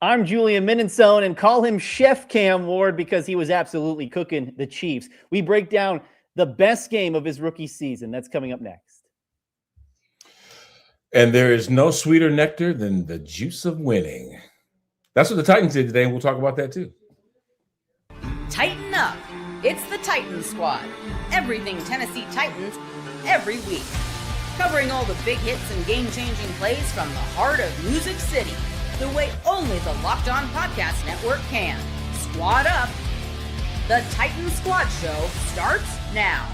I'm Julian Minensone, and call him Chef Cam Ward because he was absolutely cooking the Chiefs. We break down the best game of his rookie season. That's coming up next. And there is no sweeter nectar than the juice of winning. That's what the Titans did today, and we'll talk about that too. Tighten up. It's the Titans Squad. Everything Tennessee Titans every week. Covering all the big hits and game-changing plays from the heart of Music City, the way only the Locked On Podcast Network can. Squad up. The Titans Squad Show starts now.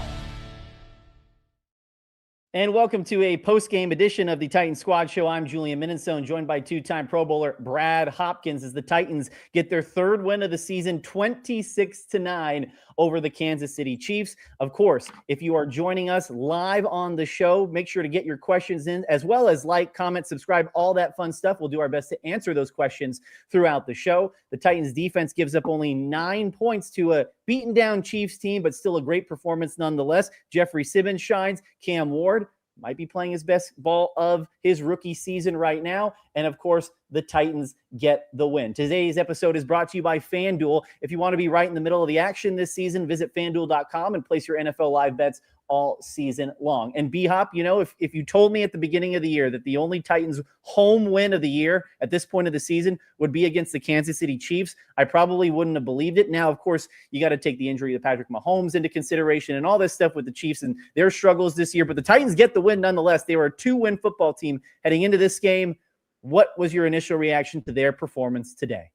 And welcome to a post-game edition of the Titans Squad Show. I'm Julian Minensone, joined by two-time Pro Bowler Brad Hopkins as the Titans get their third win of the season, 26-9 over the Kansas City Chiefs. Of course, if you are joining us live on the show, make sure to get your questions in, as well as like, comment, subscribe, all that fun stuff. We'll do our best to answer those questions throughout the show. The Titans defense gives up only 9 points to a beaten down Chiefs team, but still a great performance nonetheless. Jeffery Simmons shines. Cam Ward might be playing his best ball of his rookie season right now. And of course, the Titans get the win. Today's episode is brought to you by FanDuel. If you want to be right in the middle of the action this season, visit FanDuel.com and place your NFL live bets all season long. And B-Hop, you know, if you told me at the beginning of the year that the only Titans home win of the year at this point of the season would be against the Kansas City Chiefs, I probably wouldn't have believed it. Now, of course, you got to take the injury to Patrick Mahomes into consideration and all this stuff with the Chiefs and their struggles this year. But the Titans get the win nonetheless. They were a 2-win football team heading into this game. What was your initial reaction to their performance today?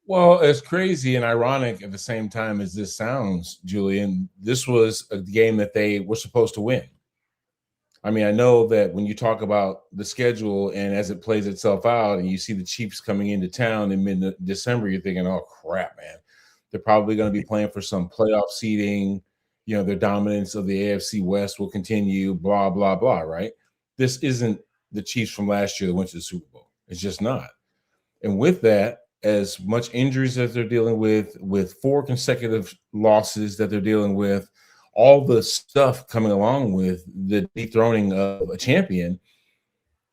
Well, as crazy and ironic at the same time as this sounds, Julian, this was a game that they were supposed to win. I mean, I know that when you talk about the schedule and as it plays itself out and you see the Chiefs coming into town in mid-December, you're thinking, oh, crap, man. They're probably going to be playing for some playoff seeding. You know, their dominance of the AFC West will continue, blah, blah, blah, right? This isn't the Chiefs from last year that went to the Super Bowl. It's just not. And with that, as much injuries as they're dealing with 4 consecutive losses that they're dealing with, all the stuff coming along with the dethroning of a champion,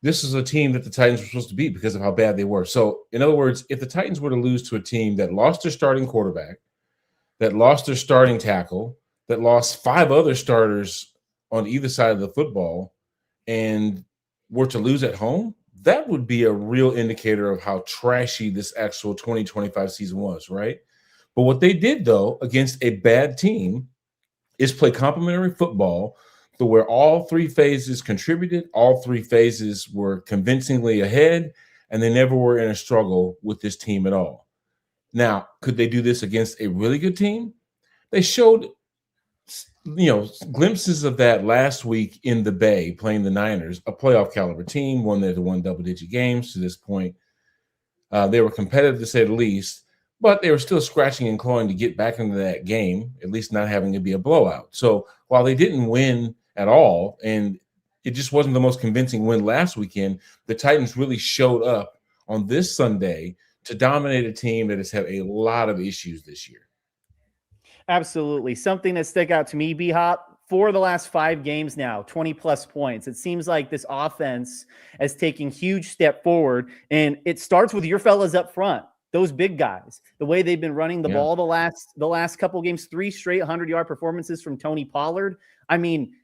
this is a team that the Titans were supposed to beat because of how bad they were. So, in other words, if the Titans were to lose to a team that lost their starting quarterback, that lost their starting tackle, that lost 5 other starters on either side of the football, and were to lose at home, that would be a real indicator of how trashy this actual 2025 season was, right? But what they did, though, against a bad team is play complementary football to where all 3 phases contributed, all 3 phases were convincingly ahead, and they never were in a struggle with this team at all. Now, could they do this against a really good team? They showed glimpses of that last week in the Bay playing the Niners, a playoff caliber team, one that had won double-digit games to this point. They were competitive to say the least, but they were still scratching and clawing to get back into that game, at least not having it be a blowout. So while they didn't win at all, and it just wasn't the most convincing win last weekend, the Titans really showed up on this Sunday to dominate a team that has had a lot of issues this year. Absolutely. Something that stuck out to me, B-Hop, for the last 5 games now, 20-plus points. It seems like this offense is taking huge step forward, and it starts with your fellas up front, those big guys, the way they've been running the ball the last couple of games, 3 straight 100-yard performances from Tony Pollard. I mean,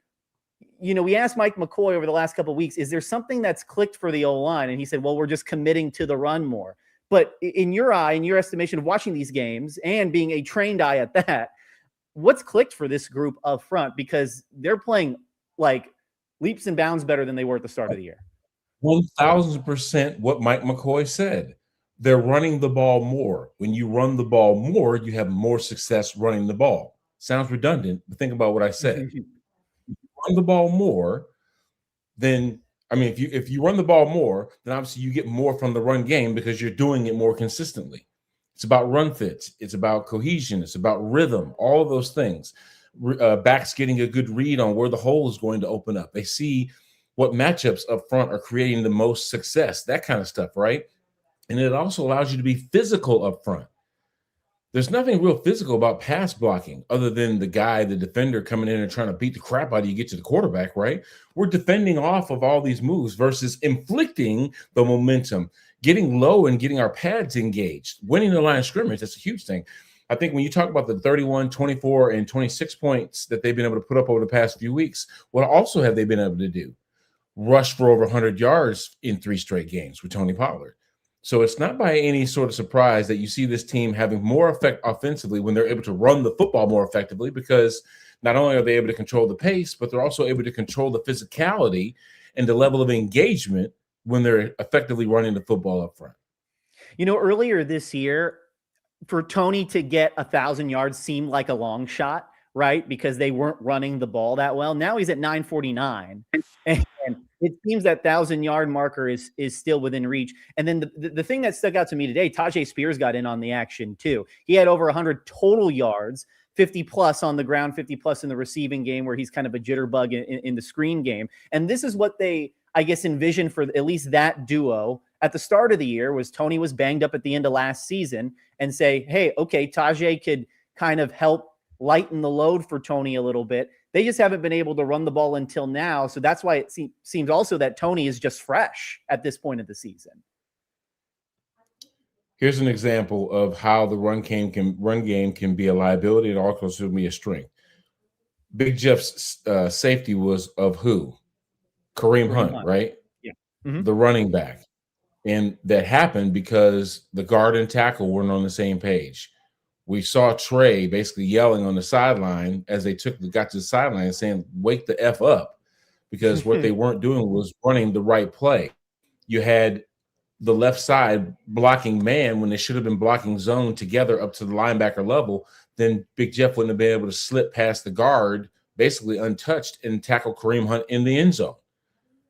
you know, we asked Mike McCoy over the last couple of weeks, is there something that's clicked for the O-line? And he said, well, we're just committing to the run more. But in your eye, in your estimation of watching these games and being a trained eye at that, what's clicked for this group up front? Because they're playing like leaps and bounds better than they were at the start of the year. 1,000% what Mike McCoy said. They're running the ball more. When you run the ball more, you have more success running the ball. Sounds redundant, but think about what I said. If you run the ball more, then if you run the ball more, then obviously you get more from the run game because you're doing it more consistently. It's about run fits. It's about cohesion. It's about rhythm, all of those things. Backs getting a good read on where the hole is going to open up. They see what matchups up front are creating the most success, that kind of stuff, right? And it also allows you to be physical up front. There's nothing real physical about pass blocking other than the defender coming in and trying to beat the crap out of you, get to the quarterback, right? We're defending off of all these moves versus inflicting the momentum, getting low and getting our pads engaged, winning the line of scrimmage. That's a huge thing. I think when you talk about the 31, 24, and 26 points that they've been able to put up over the past few weeks, what also have they been able to do? Rush for over 100 yards in 3 straight games with Tony Pollard. So it's not by any sort of surprise that you see this team having more effect offensively when they're able to run the football more effectively, because not only are they able to control the pace, but they're also able to control the physicality and the level of engagement when they're effectively running the football up front. You know, earlier this year, for Tony to get 1,000 yards seemed like a long shot, right? Because they weren't running the ball that well. Now he's at 949. And it seems that 1,000-yard marker is still within reach. And then the thing that stuck out to me today, Tajay Spears got in on the action too. He had over 100 total yards, 50 plus on the ground, 50 plus in the receiving game, where he's kind of a jitterbug in the screen game. And this is what they, I guess, envisioned for at least that duo at the start of the year. Was Tony was banged up at the end of last season, and say, hey, okay, Tajay could kind of help lighten the load for Tony a little bit. They just haven't been able to run the ball until now. So that's why it seems also that Tony is just fresh at this point of the season. Here's an example of how the run game can be a liability and also be a strength. Big Jeff's safety was of who? Kareem Hunt, right? Yeah. Mm-hmm. The running back. And that happened because the guard and tackle weren't on the same page. We saw Trey basically yelling on the sideline as they got to the sideline and saying, wake the F up, because what they weren't doing was running the right play. You had the left side blocking man when they should have been blocking zone together up to the linebacker level. Then Big Jeff wouldn't have been able to slip past the guard, basically untouched, and tackle Kareem Hunt in the end zone.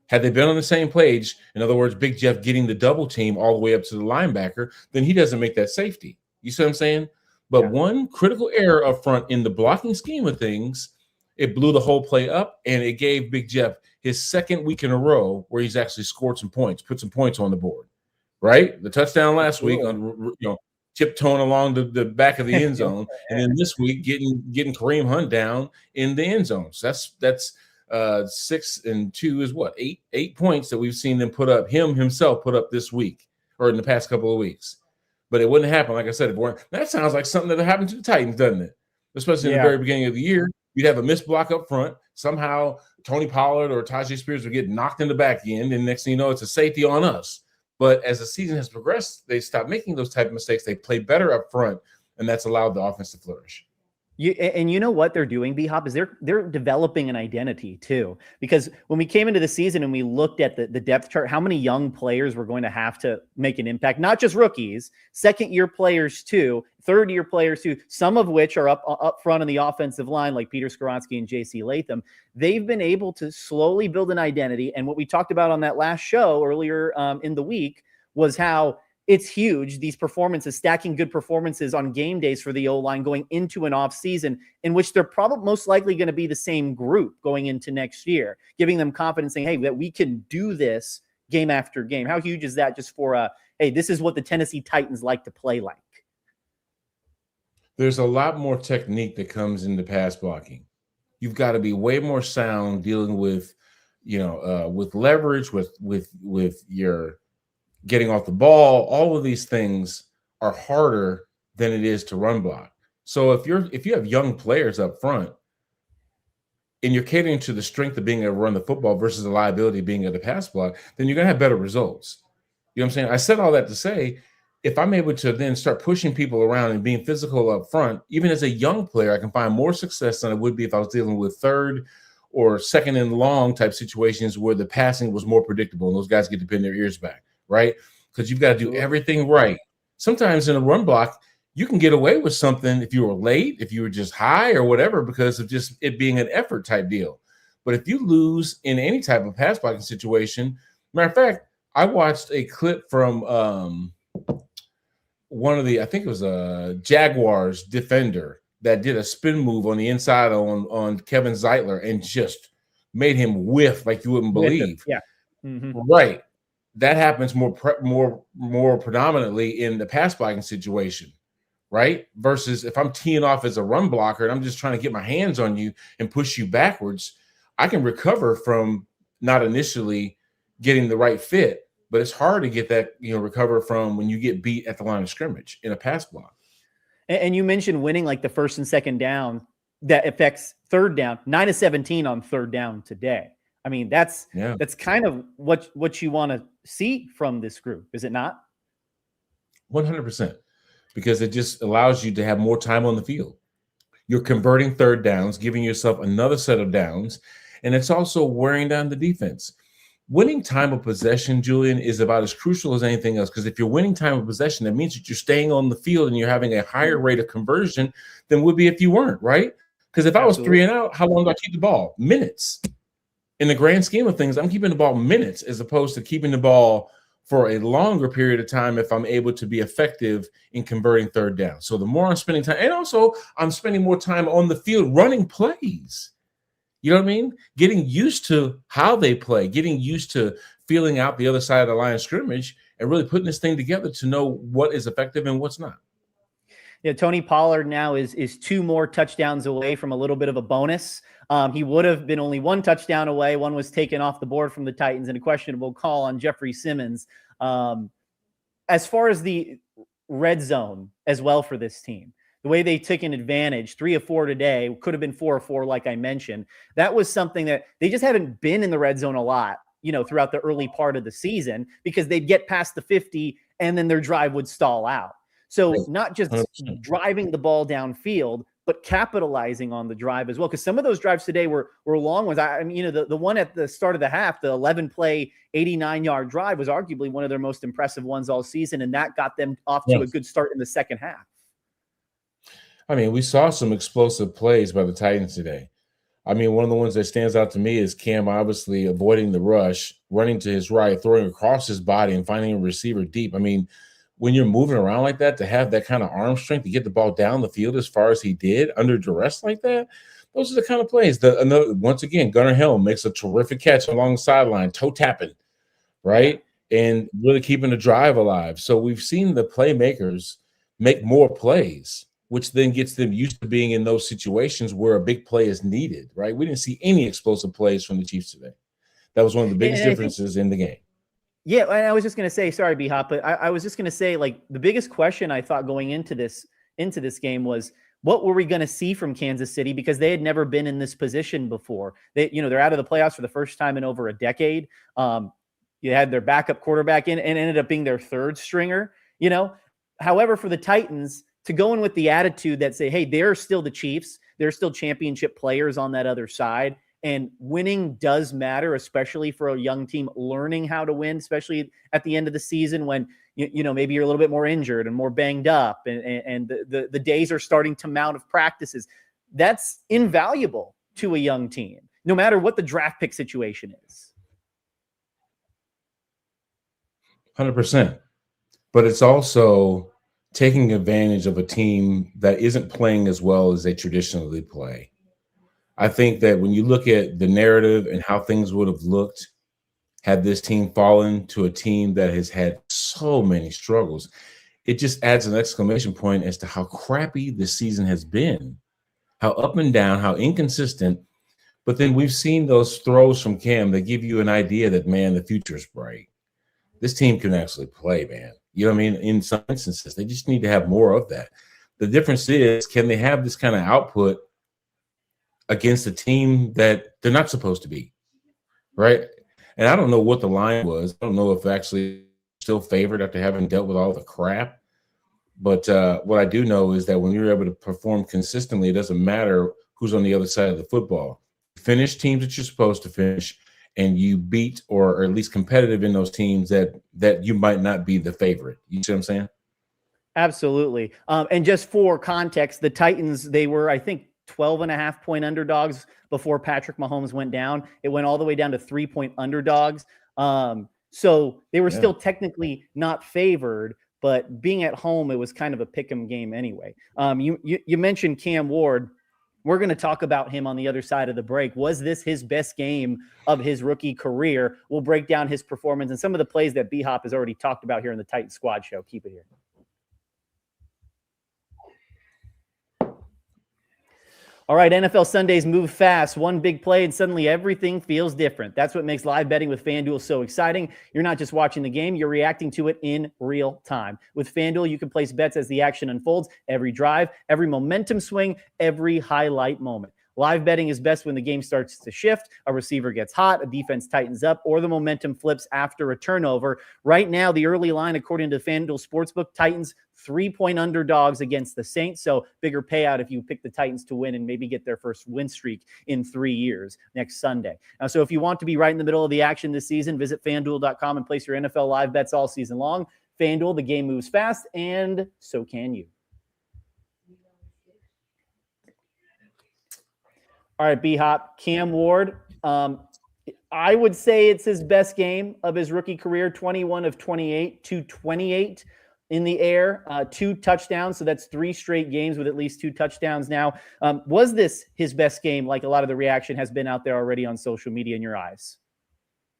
Had they been on the same page, in other words, Big Jeff getting the double team all the way up to the linebacker, then he doesn't make that safety. You see what I'm saying? But one critical error up front in the blocking scheme of things, it blew the whole play up, and it gave Big Jeff his second week in a row where he's actually scored some points, put some points on the board, right? The touchdown last week, tiptoeing along the back of the end zone, and then this week getting Kareem Hunt down in the end zone. So that's 6 and 2 is what? 8 points that we've seen them himself put up this week or in the past couple of weeks. But it wouldn't happen, like I said, that sounds like something that happened to the Titans, doesn't it? Especially in the very beginning of the year. You'd have a missed block up front. Somehow Tony Pollard or Tajay Spears would get knocked in the back end, and next thing you know, it's a safety on us. But as the season has progressed, they stopped making those type of mistakes. They play better up front, and that's allowed the offense to flourish. You know what they're doing, B-Hop, is they're developing an identity too. Because when we came into the season and we looked at the depth chart, how many young players were going to have to make an impact, not just rookies, second-year players too, third-year players too, some of which are up front on the offensive line, like Peter Skoronski and J.C. Latham. They've been able to slowly build an identity. And what we talked about on that last show earlier in the week was how it's huge, these performances, stacking good performances on game days for the O-line going into an off season in which they're probably most likely going to be the same group going into next year, giving them confidence saying, hey, that we can do this game after game. How huge is that just for, hey, this is what the Tennessee Titans like to play like? There's a lot more technique that comes into pass blocking. You've got to be way more sound dealing with, with leverage, with your getting off the ball. All of these things are harder than it is to run block. So if you have young players up front and you're catering to the strength of being able to run the football versus the liability of being able to pass block, then you're going to have better results. You know what I'm saying? I said all that to say, if I'm able to then start pushing people around and being physical up front, even as a young player, I can find more success than I would be if I was dealing with third or second and long type situations where the passing was more predictable and those guys get to pin their ears back. Right? Because you've got to do everything right. Sometimes in a run block, you can get away with something if you were late, if you were just high or whatever, because of just it being an effort type deal. But if you lose in any type of pass blocking situation, matter of fact, I watched a clip from one of I think it was a Jaguars defender that did a spin move on the inside on Kevin Zeitler and just made him whiff like you wouldn't believe. Yeah. Mm-hmm. Right. That happens more predominantly in the pass blocking situation, right? Versus if I'm teeing off as a run blocker and I'm just trying to get my hands on you and push you backwards, I can recover from not initially getting the right fit, but it's hard to get that, recover from when you get beat at the line of scrimmage in a pass block. And you mentioned winning like the first and second down that affects third down, 9 of 17 on third down today. I mean, that's kind of what you want to see from this group, is it not? 100%, because it just allows you to have more time on the field. You're converting third downs, giving yourself another set of downs, and it's also wearing down the defense. Winning time of possession, Julian, is about as crucial as anything else, because if you're winning time of possession, that means that you're staying on the field and you're having a higher rate of conversion than would be if you weren't, right? Because if I was 3 and out, how long do I keep the ball? Minutes. In the grand scheme of things, I'm keeping the ball minutes as opposed to keeping the ball for a longer period of time if I'm able to be effective in converting third down. So the more I'm spending time, and also I'm spending more time on the field running plays. You know what I mean? Getting used to how they play, getting used to feeling out the other side of the line of scrimmage, and really putting this thing together to know what is effective and what's not. Yeah, Tony Pollard now is 2 more touchdowns away from a little bit of a bonus. He would have been only 1 touchdown away. One was taken off the board from the Titans and a questionable call on Jeffery Simmons. As far as the red zone as well for this team, the way they took an advantage, 3 of 4 today, could have been 4 of 4, like I mentioned. That was something that they just haven't been in the red zone a lot, throughout the early part of the season, because they'd get past the 50 and then their drive would stall out. So not just 100%. Driving the ball downfield, but capitalizing on the drive as well. Because some of those drives today were long ones. I mean, the one at the start of the half, the 11-play, 89-yard drive was arguably one of their most impressive ones all season, and that got them off to a good start in the second half. I mean, we saw some explosive plays by the Titans today. I mean, one of the ones that stands out to me is Cam obviously avoiding the rush, running to his right, throwing across his body and finding a receiver deep. I mean, when you're moving around like that, to have that kind of arm strength to get the ball down the field as far as he did under duress like that, those are the kind of plays. Once again, Gunnar Helm makes a terrific catch along the sideline, toe tapping, right? And really keeping the drive alive. So we've seen the playmakers make more plays, which then gets them used to being in those situations where a big play is needed, right? We didn't see any explosive plays from the Chiefs today. That was one of the biggest differences in the game. Yeah, and I was just going to say, sorry, B-Hop, but I was just going to say, like, the biggest question I thought going into this game was, what were we going to see from Kansas City? Because they had never been in this position before. They're out of the playoffs for the first time in over a decade. You had their backup quarterback in and ended up being their third stringer, However, for the Titans to go in with the attitude that say, hey, they're still the Chiefs, they're still championship players on that other side, and winning does matter, especially for a young team learning how to win, especially at the end of the season when maybe you're a little bit more injured and more banged up, and the days are starting to mount of practices. That's invaluable to a young team, no matter what the draft pick situation is. 100%. But it's also taking advantage of a team that isn't playing as well as they traditionally play. I think that when you look at the narrative and how things would have looked had this team fallen to a team that has had so many struggles, it just adds an exclamation point as to how crappy this season has been, how up and down, how inconsistent. But then we've seen those throws from Cam that give you an idea that, man, the future is bright. This team can actually play, man. You know what I mean? In some instances, they just need to have more of that. The difference is, can they have this kind of output against a team that they're not supposed to be, right? And I don't know what the line was. I don't know if actually still favored after having dealt with all the crap. But what I do know is that when you're able to perform consistently, it doesn't matter who's on the other side of the football. Finish teams that you're supposed to finish, and you beat or are at least competitive in those teams that you might not be the favorite. You see what I'm saying? Absolutely. And just for context, the Titans, they were, I think, 12.5-point underdogs before Patrick Mahomes went down. It went all the way down to 3-point underdogs. So they were still technically not favored, but being at home, it was kind of a pick'em game anyway. You mentioned Cam Ward. We're going to talk about him on the other side of the break. Was this his best game of his rookie career? We'll break down his performance and some of the plays that B-Hop has already talked about here in the Titans Squad Show. Keep it here. All right, NFL Sundays move fast. One big play and suddenly everything feels different. That's what makes live betting with FanDuel so exciting. You're not just watching the game, you're reacting to it in real time. With FanDuel, you can place bets as the action unfolds, every drive, every momentum swing, every highlight moment. Live betting is best when the game starts to shift, a receiver gets hot, a defense tightens up, or the momentum flips after a turnover. Right now, the early line, according to FanDuel Sportsbook, Titans 3-point underdogs against the Saints. So bigger payout if you pick the Titans to win and maybe get their first win streak in 3 years next Sunday. So if you want to be right in the middle of the action this season, visit FanDuel.com and place your NFL live bets all season long. FanDuel, the game moves fast, and so can you. All right, B-Hop, Cam Ward. I would say it's his best game of his rookie career, 21 of 28, 228 in the air, 2 touchdowns. So that's 3 straight games with at least 2 touchdowns now. Was this his best game, like a lot of the reaction has been out there already on social media in your eyes?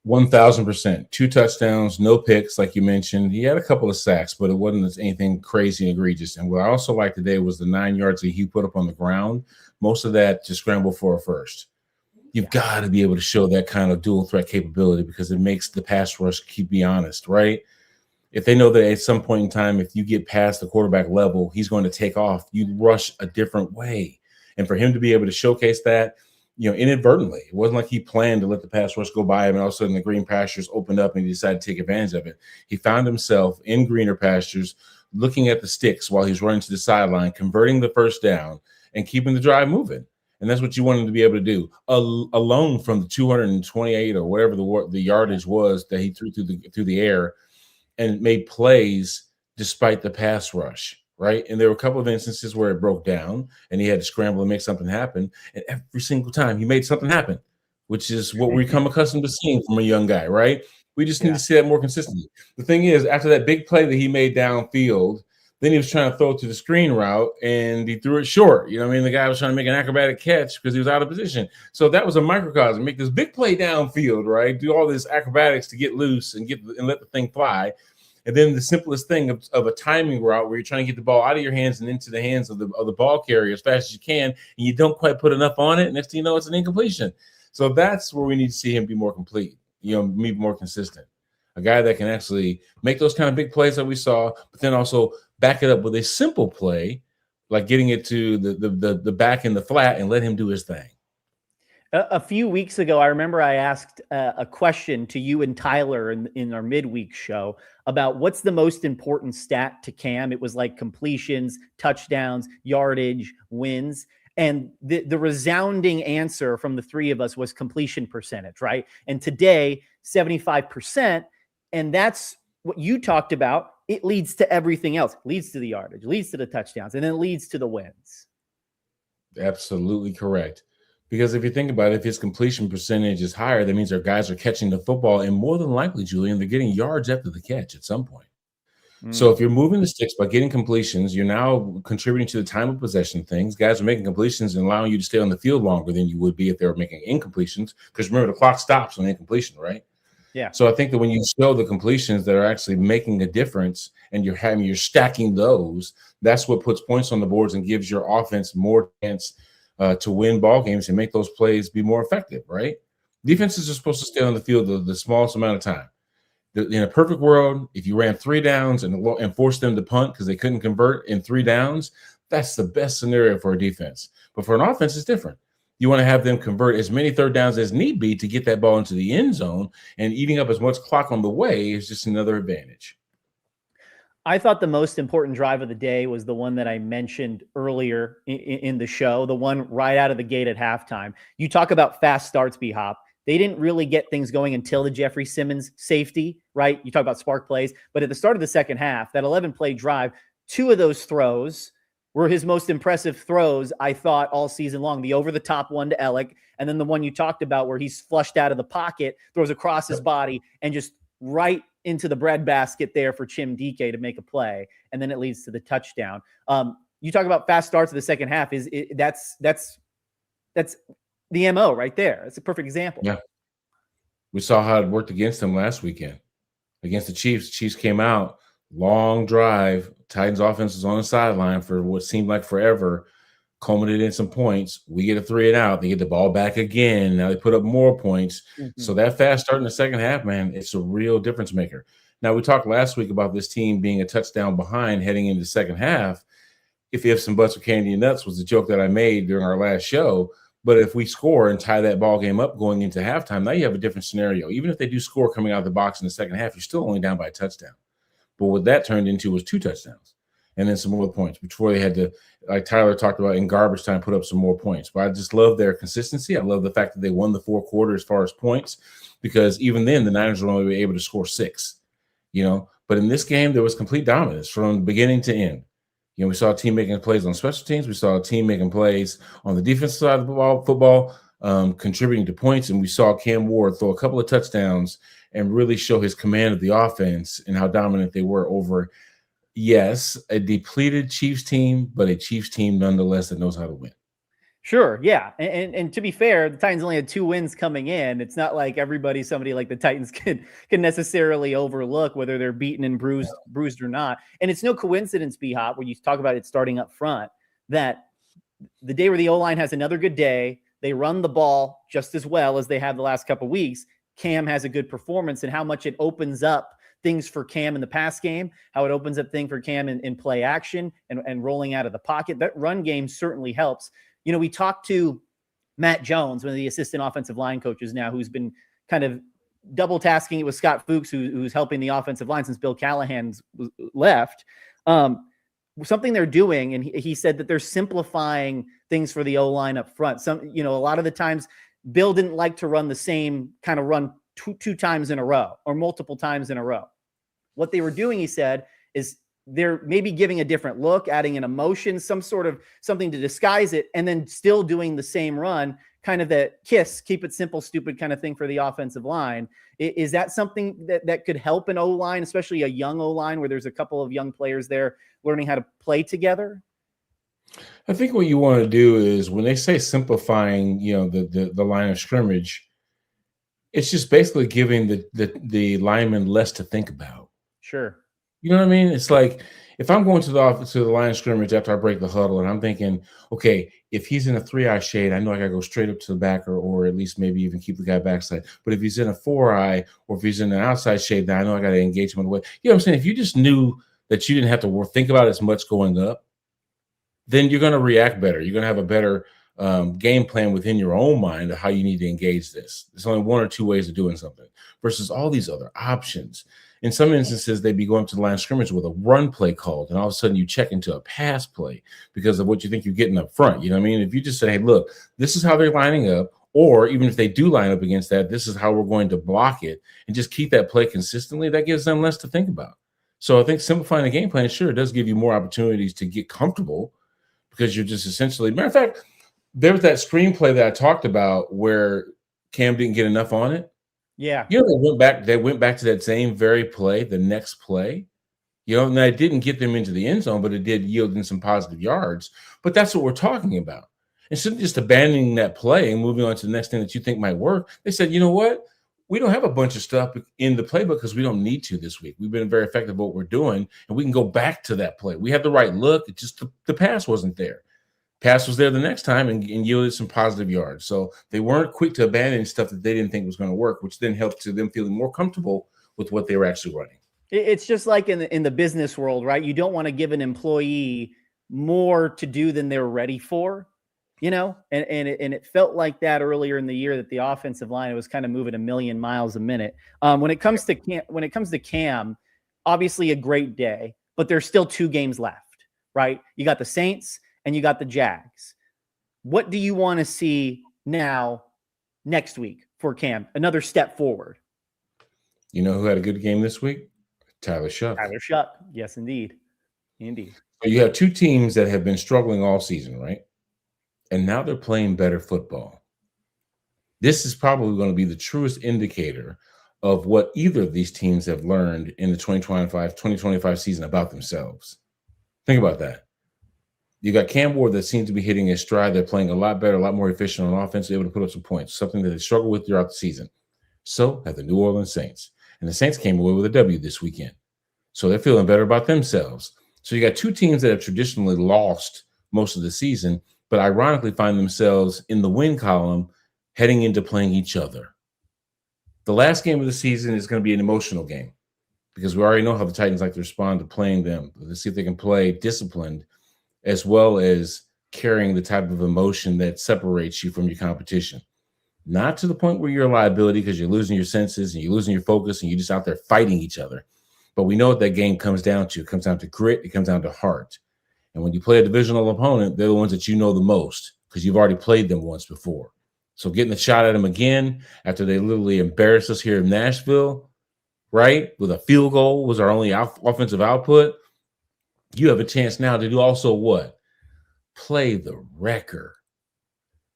1,000%. 2 touchdowns, no picks, like you mentioned. He had a couple of sacks, but it wasn't anything crazy and egregious. And what I also liked today was the 9 yards that he put up on the ground. Most of that to scramble for a first. You've got to be able to show that kind of dual threat capability because it makes the pass rush keep me honest, right? If they know that at some point in time, if you get past the quarterback level, he's going to take off. You rush a different way. And for him to be able to showcase that, inadvertently, it wasn't like he planned to let the pass rush go by him and all of a sudden the green pastures opened up and he decided to take advantage of it. He found himself in greener pastures, looking at the sticks while he's running to the sideline, converting the first down and keeping the drive moving. And that's what you want him to be able to do. Alone from the 228 or whatever the yardage was that he threw through the air and made plays despite the pass rush. Right. And there were a couple of instances where it broke down and he had to scramble and make something happen. And every single time he made something happen, which is what we come accustomed to seeing from a young guy. Right. We just need to see that more consistently. The thing is, after that big play that he made downfield, then he was trying to throw it to the screen route and he threw it short. The guy was trying to make an acrobatic catch because he was out of position. So that was a microcosm. Make this big play downfield, right? Do all this acrobatics to get loose and let the thing fly. And then the simplest thing of a timing route where you're trying to get the ball out of your hands and into the hands of the ball carrier as fast as you can, and you don't quite put enough on it. Next thing you know, it's an incompletion. So that's where we need to see him be more complete, be more consistent. A guy that can actually make those kind of big plays that we saw, but then also back it up with a simple play, like getting it to the back in the flat and let him do his thing. A few weeks ago, I remember I asked a question to you and Tyler in our midweek show about what's the most important stat to Cam. It was like completions, touchdowns, yardage, wins. And the resounding answer from the three of us was completion percentage, right? And today, 75%. And that's what you talked about. It leads to everything else. It leads to the yardage, leads to the touchdowns, and then it leads to the wins. Absolutely correct. Because if you think about it, if his completion percentage is higher, that means our guys are catching the football, and more than likely, Julian, they're getting yards after the catch at some point. So if you're moving the sticks by getting completions, you're now contributing to the time of possession things. Guys are making completions and allowing you to stay on the field longer than you would be if they were making incompletions. Because remember, the clock stops on incompletion, right? Yeah. So I think that when you show the completions that are actually making a difference and you're stacking those, that's what puts points on the boards and gives your offense more chance to win ball games and make those plays be more effective, right? Defenses are supposed to stay on the field the smallest amount of time. In a perfect world, if you ran 3 downs and forced them to punt because they couldn't convert in 3 downs, that's the best scenario for a defense. But for an offense, it's different. You want to have them convert as many 3rd downs as need be to get that ball into the end zone, and eating up as much clock on the way is just another advantage. I thought the most important drive of the day was the one that I mentioned earlier in the show, the one right out of the gate at halftime. You talk about fast starts, B-Hop. They didn't really get things going until the Jeffery Simmons safety, right? You talk about spark plays. But at the start of the second half, that 11-play drive, 2 of those throws were his most impressive throws, I thought, all season long. The over-the-top one to Ellick, and then the one you talked about where he's flushed out of the pocket, throws across his body, and just right into the breadbasket there for Chim Dike to make a play, and then it leads to the touchdown. You talk about fast starts of the second half. That's the MO right there. It's a perfect example. Yeah. We saw how it worked against them last weekend. Against the Chiefs. Chiefs came out, long drive. Titans offense was on the sideline for what seemed like forever. culminated in some points. We get a 3 and out. They get the ball back again. Now they put up more points. So that fast start in the second half, man, it's a real difference maker. Now, we talked last week about this team being a touchdown behind heading into the second half. If you have some butts with candy and nuts was the joke that I made during our last show. But if we score and tie that ball game up going into halftime, now you have a different scenario. Even if they do score coming out of the box in the second half, you're still only down by a touchdown. But what that turned into was 2 touchdowns and then some more points before they had to, like Tyler talked about, in garbage time, put up some more points. But I just love their consistency. I love the fact that they won the 4th quarter as far as points, because even then the Niners were only able to score 6, But in this game, there was complete dominance from beginning to end. We saw a team making plays on special teams. We saw a team making plays on the defensive side of the football, contributing to points. And we saw Cam Ward throw a couple of touchdowns and really show his command of the offense and how dominant they were over, yes, a depleted Chiefs team, but a Chiefs team nonetheless that knows how to win. Sure, yeah. And to be fair, the Titans only had 2 wins coming in. It's not like somebody like the Titans can necessarily overlook whether they're beaten and bruised or not. And it's no coincidence, B-Hop, when you talk about it starting up front, that the day where the O-line has another good day, they run the ball just as well as they have the last couple of weeks. Cam has a good performance, and how much it opens up things for Cam in the pass game, how it opens up things for Cam in play action and rolling out of the pocket. That run game certainly helps. We talked to Matt Jones, one of the assistant offensive line coaches now, who's been kind of double tasking it with Scott Fuchs, who's helping the offensive line since Bill Callahan's left. Something they're doing, and he said that they're simplifying things for the O-line up front. A lot of the times Bill didn't like to run the same kind of run two times in a row or multiple times in a row. What they were doing, he said, is they're maybe giving a different look, adding an emotion, some sort of something to disguise it, and then still doing the same run, kind of the KISS, keep it simple, stupid kind of thing for the offensive line. Is that something that could help an O-line, especially a young O-line where there's a couple of young players there learning how to play together? I think what you want to do is, when they say simplifying, the line of scrimmage, it's just basically giving the lineman less to think about. Sure. You know what I mean? It's like, if I'm going to the line of scrimmage after I break the huddle and I'm thinking, okay, if he's in a 3-eye shade, I know I got to go straight up to the backer, or at least maybe even keep the guy backside. But if he's in a 4-eye, or if he's in an outside shade, then I know I got to engage him on the way. You know what I'm saying? If you just knew that you didn't have to think about as much going up, then you're going to react better. You're going to have a better game plan within your own mind of how you need to engage this. There's only 1 or 2 ways of doing something versus all these other options. In some instances, they'd be going to the line of scrimmage with a run play called, and all of a sudden you check into a pass play because of what you think you're getting up front. You know what I mean? If you just say, hey, look, this is how they're lining up, or even if they do line up against that, this is how we're going to block it, and just keep that play consistently, that gives them less to think about. So I think simplifying the game plan, sure, it does give you more opportunities to get comfortable, because you're just essentially, matter of fact, there was that screenplay that I talked about where Cam didn't get enough on it. Yeah. They went back to that same very play, the next play. And that didn't get them into the end zone, but it did yield in some positive yards. But that's what we're talking about. Instead of just abandoning that play and moving on to the next thing that you think might work, they said, you know what? We don't have a bunch of stuff in the playbook because we don't need to this week. We've been very effective at what we're doing, and we can go back to that play. We have the right look. It's just the pass wasn't there. Pass was there the next time and yielded some positive yards. So they weren't quick to abandon stuff that they didn't think was going to work, which then helped to them feeling more comfortable with what they were actually running. It's just like in the business world, right? You don't want to give an employee more to do than they're ready for, and it felt like that earlier in the year, that the offensive line was kind of moving a million miles a minute. When it comes to Cam, obviously a great day, but there's still 2 games left, right? You got the Saints and you got the Jags. What do you want to see now next week for Cam? Another step forward. You know who had a good game this week? Tyler Shuck. Yes, indeed. Indeed. So you have 2 teams that have been struggling all season, right? And now they're playing better football. This is probably going to be the truest indicator of what either of these teams have learned in the 2025 season about themselves. Think about that. You got Cam Ward that seems to be hitting his stride. They're playing a lot better, a lot more efficient on offense, able to put up some points, something that they struggled with throughout the season. So have the New Orleans Saints. And the Saints came away with a W this weekend. So they're feeling better about themselves. So you got 2 teams that have traditionally lost most of the season but ironically find themselves in the win column heading into playing each other. The last game of the season is going to be an emotional game because we already know how the Titans like to respond to playing them. Let's see if they can play disciplined as well as carrying the type of emotion that separates you from your competition. Not to the point where you're a liability because you're losing your senses and you're losing your focus and you're just out there fighting each other. But we know what that game comes down to. It comes down to grit. It comes down to heart. And when you play a divisional opponent, they're the ones that you know the most because you've already played them once before. So getting a shot at them again after they literally embarrassed us here in Nashville, right, with a field goal was our only offensive output, you have a chance now to do also what? Play the record.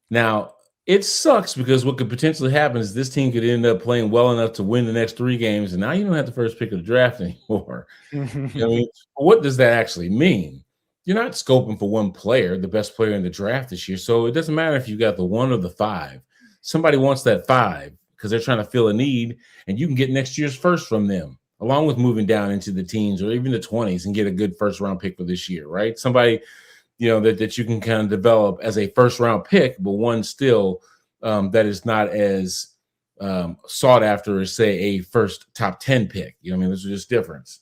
Now, it sucks because what could potentially happen is this team could end up playing well enough to win the next 3 games, and now you don't have the first pick of the draft anymore. You know what I mean? What does that actually mean? You're not scoping for one player, the best player in the draft this year, so it doesn't matter if you got the 1 or the 5. Somebody wants that 5 because they're trying to fill a need, and you can get next year's first from them, along with moving down into the teens or even the 20s and get a good first-round pick for this year, right? Somebody – that you can kind of develop as a first round pick, but one still that is not as sought after as, say, a first top 10 pick. You know what I mean? There's just difference.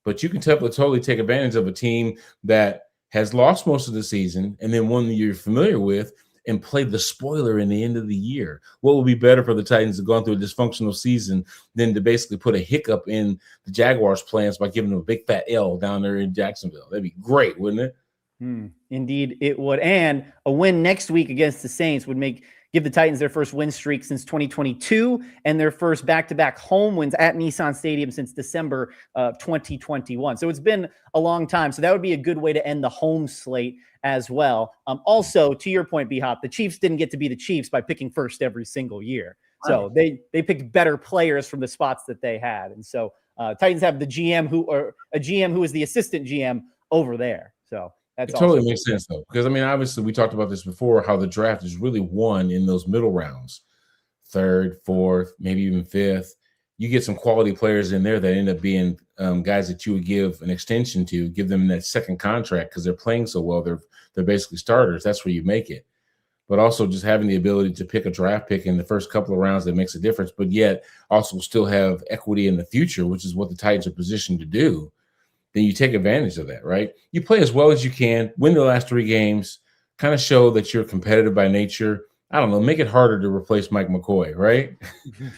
But you can totally take advantage of a team that has lost most of the season and then one that you're familiar with and play the spoiler in the end of the year. What would be better for the Titans to go through a dysfunctional season than to basically put a hiccup in the Jaguars' plans by giving them a big fat L down there in Jacksonville? That'd be great, wouldn't it? Indeed, it would. And a win next week against the Saints would give the Titans their first win streak since 2022 and their first back-to-back home wins at Nissan Stadium since December of 2021. So it's been a long time. So that would be a good way to end the home slate as well. Also, to your point, B-Hop, the Chiefs didn't get to be the Chiefs by picking first every single year. So they picked better players from the spots that they had. And so Titans have a GM who is the assistant GM over there. So it totally makes sense, though, because, I mean, obviously, we talked about this before, how the draft is really won in those middle rounds, 3rd, 4th, maybe even 5th. You get some quality players in there that end up being guys that you would give an extension to, give them that second contract because they're playing so well. They're basically starters. That's where you make it. But also just having the ability to pick a draft pick in the first couple of rounds that makes a difference, but yet also still have equity in the future, which is what the Titans are positioned to do. Then you take advantage of that, right? You play as well as you can, win the last 3 games, kind of show that you're competitive by nature. I don't know, make it harder to replace Mike McCoy, right?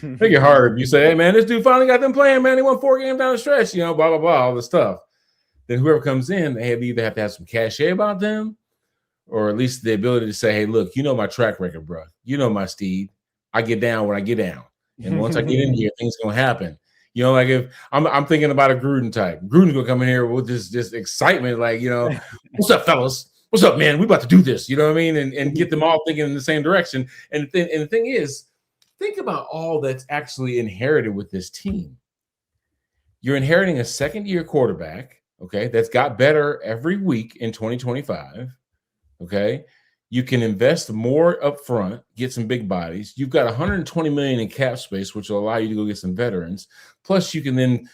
Make it harder. If you say, hey, man, this dude finally got them playing, man. He won 4 games down the stretch, blah, blah, blah, all this stuff. Then whoever comes in, they either have to have some cachet about them or at least the ability to say, hey, look, you know my track record, bro. You know my steed. I get down when I get down. And once I get in here, things going to happen. Like if I'm thinking about a Gruden type. Gruden's gonna come in here with this excitement, like, what's up, fellas? What's up, man? We about to do this, you know what I mean? And get them all thinking in the same direction. And the thing is, think about all that's actually inherited with this team. You're inheriting a second-year quarterback, okay, that's got better every week in 2025, okay? You can invest more up front, get some big bodies. You've got $120 million in cap space, which will allow you to go get some veterans. Plus, you can then,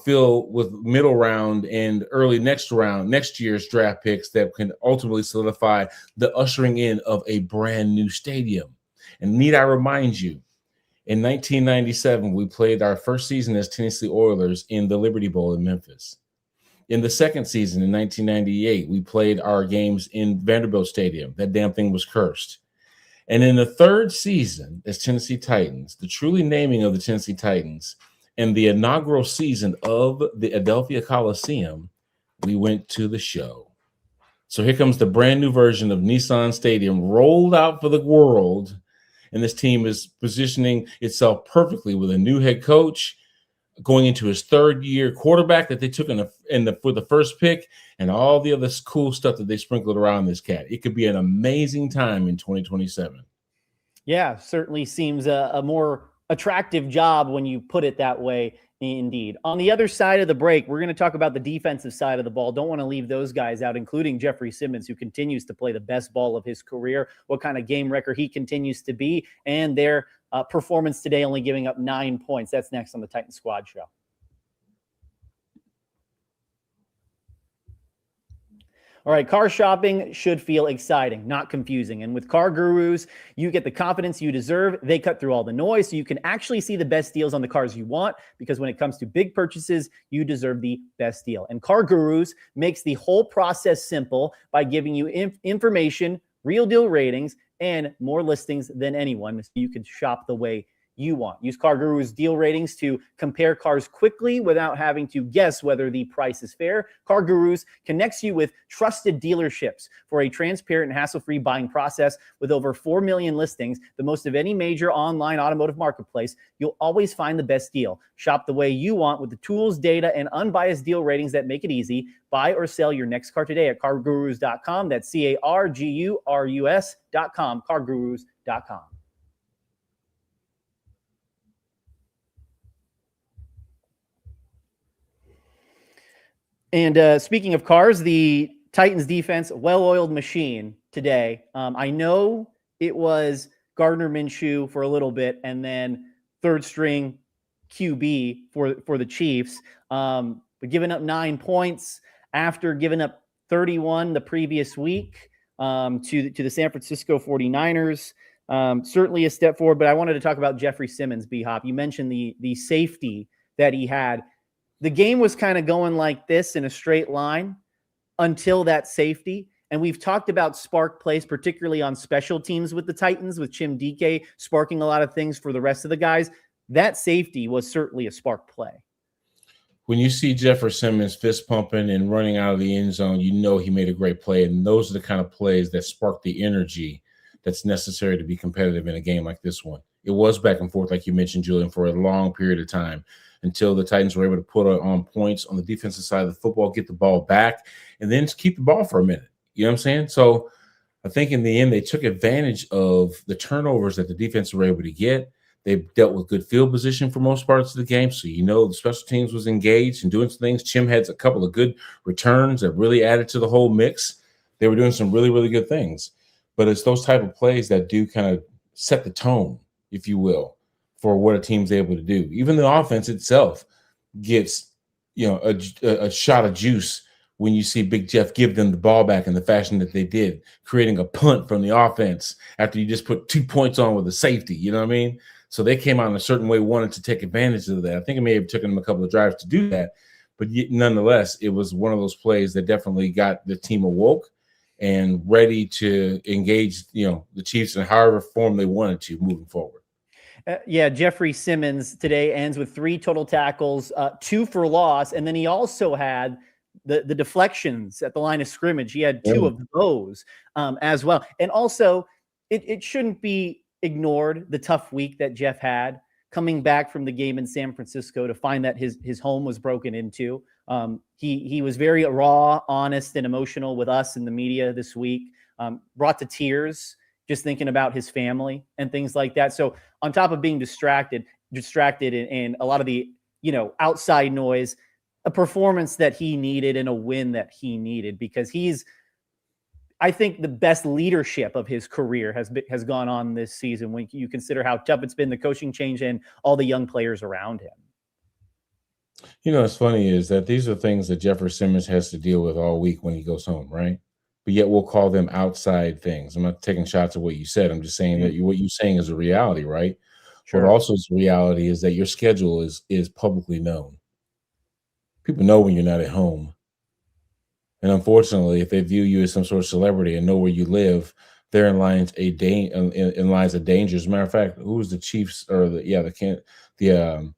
fill with middle round and early next year's draft picks that can ultimately solidify the ushering in of a brand new stadium. And need I remind you, in 1997, we played our first season as Tennessee Oilers in the Liberty Bowl in Memphis. In the second season, in 1998, we played our games in Vanderbilt Stadium. That damn thing was cursed. And in the third season as Tennessee Titans, the truly naming of the Tennessee Titans, and the inaugural season of the Adelphia Coliseum, we went to the show. So here comes the brand new version of Nissan Stadium rolled out for the world. And this team is positioning itself perfectly with a new head coach, going into his 3rd year, quarterback that they took for the first pick, and all the other cool stuff that they sprinkled around this cat. It could be an amazing time in 2027. Yeah, certainly seems a more attractive job when you put it that way. Indeed. On the other side of the break, we're going to talk about the defensive side of the ball. Don't want to leave those guys out, including Jeffery Simmons, who continues to play the best ball of his career, what kind of game record he continues to be, and their performance today, only giving up 9 points. That's next on the Titan Squad Show. All right, car shopping should feel exciting, not confusing. And with Car Gurus, you get the confidence you deserve. They cut through all the noise so you can actually see the best deals on the cars you want, because when it comes to big purchases, you deserve the best deal. And Car Gurus makes the whole process simple by giving you information, real deal ratings, and more listings than anyone, so you can shop the way you want. Use Car Guru's deal ratings to compare cars quickly without having to guess whether the price is fair. Car Gurus connects you with trusted dealerships for a transparent and hassle-free buying process. With over 4 million listings, the most of any major online automotive marketplace, you'll always find the best deal. Shop the way you want with the tools, data, and unbiased deal ratings that make it easy. Buy or sell your next car today at cargurus.com. That's CARGURUS.com, cargurus.com. And speaking of cars, the Titans defense, well-oiled machine today. I know it was Gardner Minshew for a little bit and then third string QB for the Chiefs, but giving up 9 points after giving up 31 the previous week to the San Francisco 49ers. Certainly a step forward, but I wanted to talk about Jeffery Simmons, B-Hop. You mentioned the safety that he had. The game was kind of going like this in a straight line until that safety. And we've talked about spark plays, particularly on special teams with the Titans, with Chim DK sparking a lot of things for the rest of the guys. That safety was certainly a spark play. When you see Jeffery Simmons fist pumping and running out of the end zone, you know he made a great play. And those are the kind of plays that spark the energy that's necessary to be competitive in a game like this one. It was back and forth, like you mentioned, Julian, for a long period of time, until the Titans were able to put on points on the defensive side of the football, get the ball back, and then just keep the ball for a minute. You know what I'm saying? So I think in the end, they took advantage of the turnovers that the defense were able to get. They dealt with good field position for most parts of the game. So, the special teams was engaged and doing some things. Chim had a couple of good returns that really added to the whole mix. They were doing some really, really good things. But it's those type of plays that do kind of set the tone, if you will, for what a team's able to do. Even the offense itself gets, a shot of juice when you see Big Jeff give them the ball back in the fashion that they did, creating a punt from the offense after you just put 2 points on with a safety. You know what I mean? So they came out in a certain way, wanted to take advantage of that. I think it may have taken them a couple of drives to do that, but nonetheless, it was one of those plays that definitely got the team awoke and ready to engage, the Chiefs in however form they wanted to moving forward. Jeffery Simmons today ends with 3 total tackles, 2 for loss, and then he also had the deflections at the line of scrimmage. He had 2 of those as well. And also, it shouldn't be ignored the tough week that Jeff had coming back from the game in San Francisco to find that his home was broken into. He was very raw, honest, and emotional with us in the media this week, brought to tears just thinking about his family and things like that. So on top of being distracted and a lot of the, outside noise, a performance that he needed and a win that he needed, because I think the best leadership of his career has gone on this season when you consider how tough it's been, the coaching change and all the young players around him. What's funny is that these are things that Jeffery Simmons has to deal with all week when he goes home, right? But yet we'll call them outside things. I'm not taking shots at what you said. I'm just saying that what you're saying is a reality, right? Sure. What also is a reality is that your schedule is publicly known. People know when you're not at home. And unfortunately, if they view you as some sort of celebrity and know where you live, therein lies a danger. As a matter of fact, who was the Chiefs or the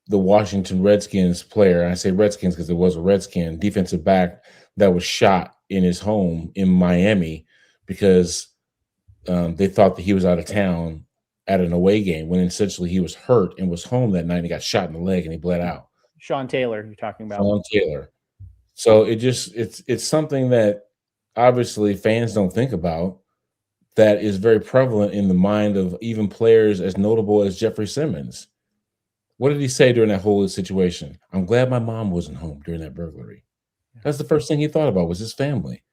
Washington Redskins player? And I say Redskins because it was a Redskin defensive back that was shot in his home in Miami because they thought that he was out of town at an away game when essentially he was hurt and was home that night and he got shot in the leg and he bled out. Sean Taylor, you're talking about. Sean Taylor. So it's something that obviously fans don't think about, that is very prevalent in the mind of even players as notable as Jeffery Simmons. What did he say during that whole situation? I'm glad my mom wasn't home during that burglary. That's the first thing he thought about was his family.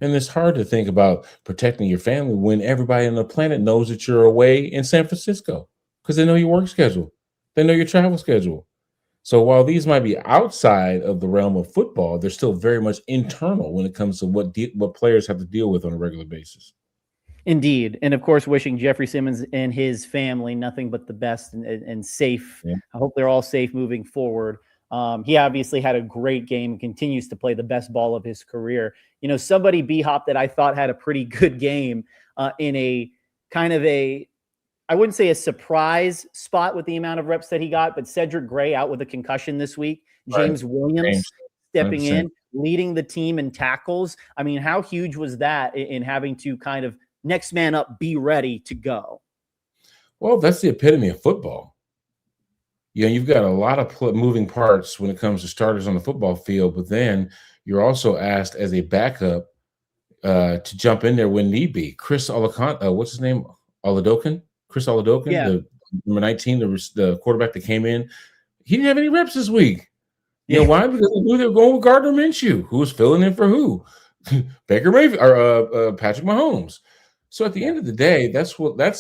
And it's hard to think about protecting your family when everybody on the planet knows that you're away in San Francisco because they know your work schedule. They know your travel schedule. So while these might be outside of the realm of football, they're still very much internal when it comes to what players have to deal with on a regular basis. Indeed. And of course, wishing Jeffery Simmons and his family nothing but the best and safe. Yeah. I hope they're all safe moving forward. He obviously had a great game and continues to play the best ball of his career. You know, somebody, B-Hop, that I thought had a pretty good game in a kind of I wouldn't say a surprise spot with the amount of reps that he got, but Cedric Gray out with a concussion this week. James Williams stepping 100%. in, leading the team in tackles. I mean, how huge was that in having to kind of next man up, be ready to go? Well, that's the epitome of football. You know, you've got a lot of moving parts when it comes to starters on the football field, but then you're also asked as a backup to jump in there when need be. Chris what's his name? Chris Oladokin, Yeah. the number 19, the quarterback that came in. He didn't have any reps this week. You know why? Because they knew they were going with Gardner Minshew, who was filling in for who? Baker Mayfield or Patrick Mahomes. So at the end of the day, that's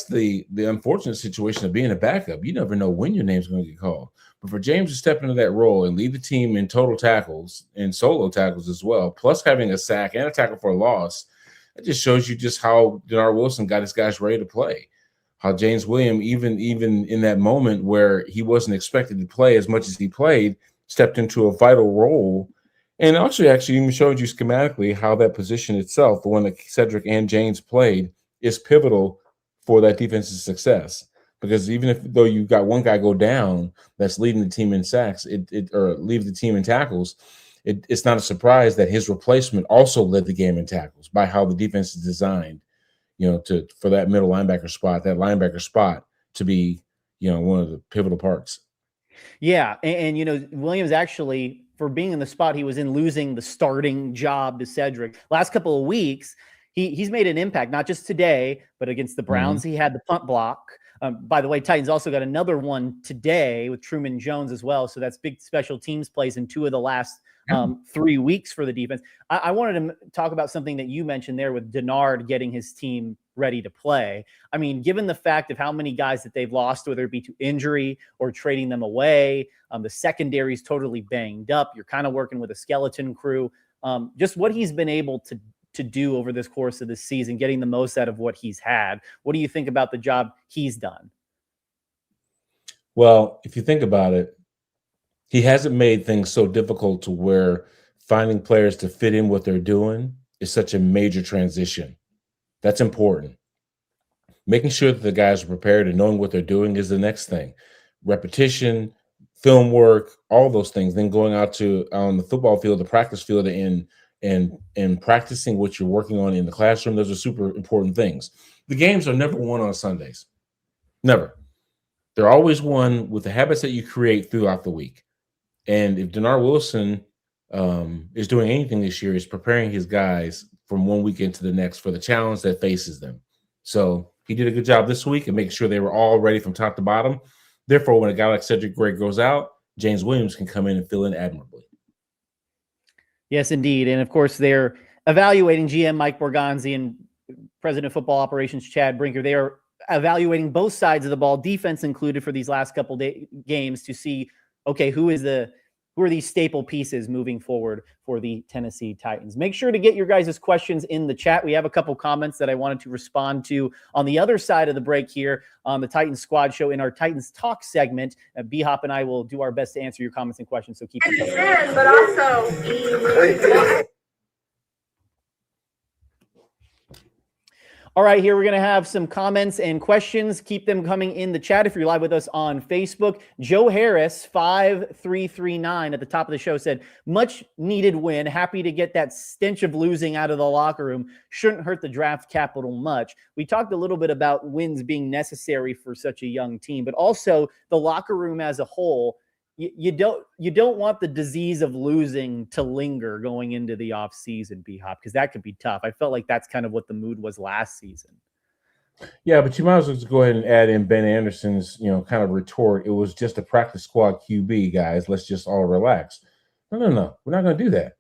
the unfortunate situation of being a backup. You never know when your name's going to get called. But for James to step into that role and lead the team in total tackles and solo tackles as well, plus having a sack and a tackle for a loss, it just shows you just how Denard Wilson got his guys ready to play. How James Williams, even in that moment where he wasn't expected to play as much as he played, stepped into a vital role. And actually even showed you schematically how that position itself, the one that Cedric and James played, is pivotal for that defense's success. Because even though you got one guy go down that's leading the team in sacks, or leaves the team in tackles, it's not a surprise that his replacement also led the game in tackles by how the defense is designed, you know, for that middle linebacker spot to be, you know, one of the pivotal parts. Yeah. And you know, Williams actually, for being in the spot he was in, losing the starting job to Cedric last couple of weeks, he's made an impact, not just today, but against the Browns. He had the punt block. By the way, Titans also got another one today with Truman Jones as well. So that's big special teams plays in 2 of the last 3 weeks for the defense. I wanted to talk about something that you mentioned there with Denard getting his team ready to play. I mean, given the fact of how many guys that they've lost, whether it be to injury or trading them away, the secondary is totally banged up. You're kind of working with a skeleton crew. Just what he's been able to do over this course of the season, getting the most out of what he's had. What do you think about the job he's done? Well, if you think about it, he hasn't made things so difficult to where finding players to fit in what they're doing is such a major transition. That's important. Making sure that the guys are prepared and knowing what they're doing is the next thing. Repetition, film work, all those things. Then going out on the football field, the practice field, and practicing what you're working on in the classroom. Those are super important things. The games are never won on Sundays. Never. They're always won with the habits that you create throughout the week. And if Denard Wilson is doing anything this year, is preparing his guys from one weekend to the next for the challenge that faces them. So he did a good job this week and making sure they were all ready from top to bottom. Therefore, when a guy like Cedric Gray goes out, James Williams can come in and fill in admirably. Yes, indeed. And of course, they're evaluating GM Mike Borgonzi and President of Football Operations Chad Brinker. They are evaluating both sides of the ball, defense included, for these last couple games to see, okay, who are these staple pieces moving forward for the Tennessee Titans. Make sure to get your guys' questions in the chat. We have a couple comments that I wanted to respond to on the other side of the break here on the Titans Squad Show in our Titans Talk segment. B-Hop and I will do our best to answer your comments and questions, so keep it coming. But also, all right, here we're going to have some comments and questions. Keep them coming in the chat if you're live with us on Facebook. Joe Harris, 5339 at the top of the show said, much needed win. Happy to get that stench of losing out of the locker room. Shouldn't hurt the draft capital much. We talked a little bit about wins being necessary for such a young team, but also the locker room as a whole. You don't want the disease of losing to linger going into the offseason, B-Hop, because that could be tough. I felt like that's kind of what the mood was last season. Yeah, but you might as well just go ahead and add in Ben Anderson's, kind of retort. It was just a practice squad QB, guys. Let's just all relax. No. We're not going to do that.